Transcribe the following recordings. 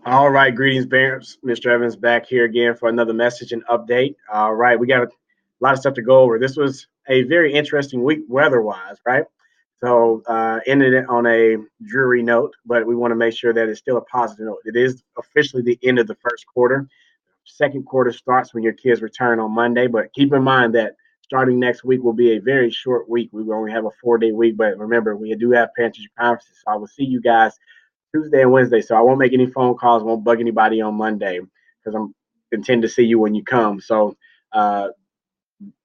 All right, greetings, parents. Mr. Evans back here again for another message and update. All right, we got a lot of stuff to go over. This was a very interesting week weather-wise, right? So ended it on a dreary note, but we want to make sure that it's still a positive note. It is officially the end of the first quarter. Second quarter starts when your kids return on Monday, but keep in mind that starting next week will be a very short week. We will only have a 4-day week, but remember, we do have parent-teacher conferences, so I will see you guys Tuesday and Wednesday. So I won't make any phone calls, won't bug anybody on Monday because I'm intend to see you when you come. So uh,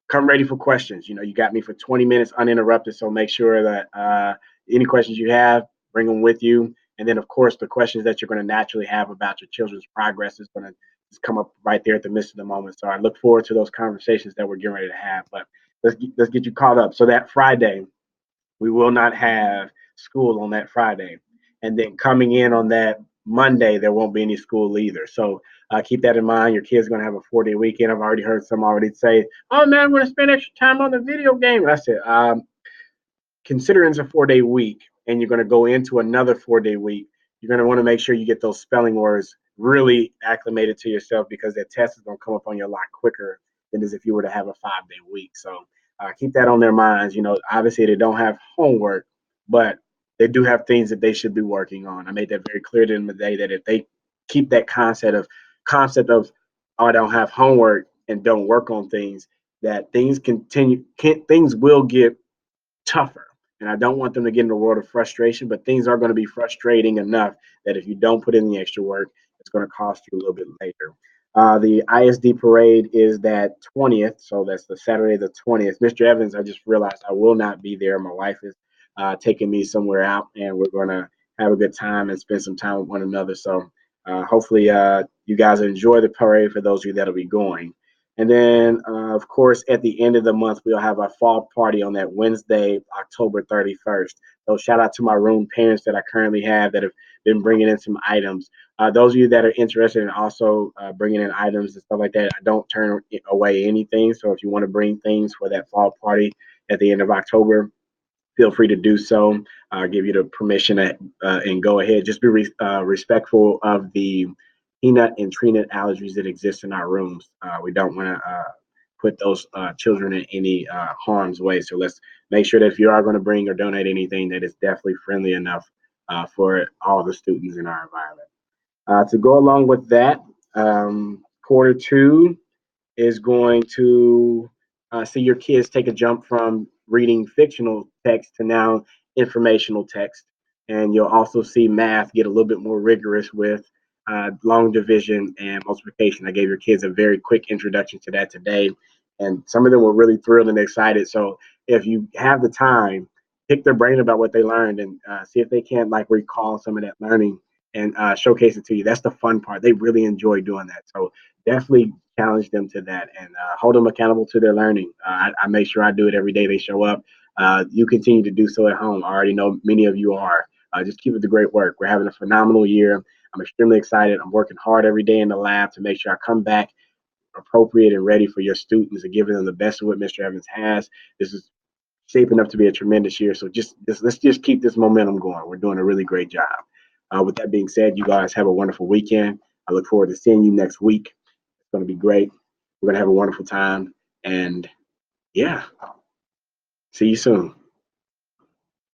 come ready for questions. You know, you got me for 20 minutes uninterrupted. So make sure that any questions you have, bring them with you. And then, of course, the questions that you're going to naturally have about your children's progress is going to just come up right there at the midst of the moment. So I look forward to those conversations that we're getting ready to have. But let's get you caught up. So that Friday, we will not have school on that Friday. And then coming in on that Monday, there won't be any school either. So keep that in mind. Your kid's going to have a 4-day weekend. I've already heard some already say, oh man, I'm going to spend extra time on the video game. And I said, considering it's a 4-day week and you're going to go into another 4-day week, you're going to want to make sure you get those spelling words really acclimated to yourself because that test is going to come up on you a lot quicker than as if you were to have a 5-day week. So keep that on their minds. You know, obviously they don't have homework, but they do have things that they should be working on. I made that very clear to them today that if they keep that concept of oh, I don't have homework and don't work on things, that things will get tougher. And I don't want them to get in a world of frustration, but things are going to be frustrating enough that if you don't put in the extra work, it's going to cost you a little bit later. The ISD parade is that 20th, so that's the Saturday the 20th. Mr. Evans, I just realized I will not be there. My wife is taking me somewhere out, and we're going to have a good time and spend some time with one another. So hopefully you guys enjoy the parade for those of you that'll be going. And then, of course, at the end of the month, we'll have our fall party on that Wednesday, October 31st. So shout out to my room parents that I currently have that have been bringing in some items. Those of you that are interested in also bringing in items and stuff like that, I don't turn away anything. So if you want to bring things for that fall party at the end of October, feel free to do so. I'll give you the permission and go ahead. Just be respectful of the peanut and tree nut allergies that exist in our rooms. We don't want to put those children in any harm's way. So let's make sure that if you are going to bring or donate anything, that it's definitely friendly enough for all the students in our environment. To go along with that, quarter two is going to see your kids take a jump from reading fictional text to now informational text. And you'll also see math get a little bit more rigorous with long division and multiplication. I gave your kids a very quick introduction to that today, and some of them were really thrilled and excited. So if you have the time, pick their brain about what they learned and see if they can't like recall some of that learning and showcase it to you. That's the fun part. They really enjoy doing that. So definitely challenge them to that and hold them accountable to their learning. I make sure I do it every day they show up. You continue to do so at home. I already know many of you are. Just keep up the great work. We're having a phenomenal year. I'm extremely excited. I'm working hard every day in the lab to make sure I come back appropriate and ready for your students and giving them the best of what Mr. Evans has. This is shaping up to be a tremendous year. So let's just keep this momentum going. We're doing a really great job. With that being said, you guys have a wonderful weekend. I look forward to seeing you next week. It's going to be great. We're going to have a wonderful time. And yeah, see you soon.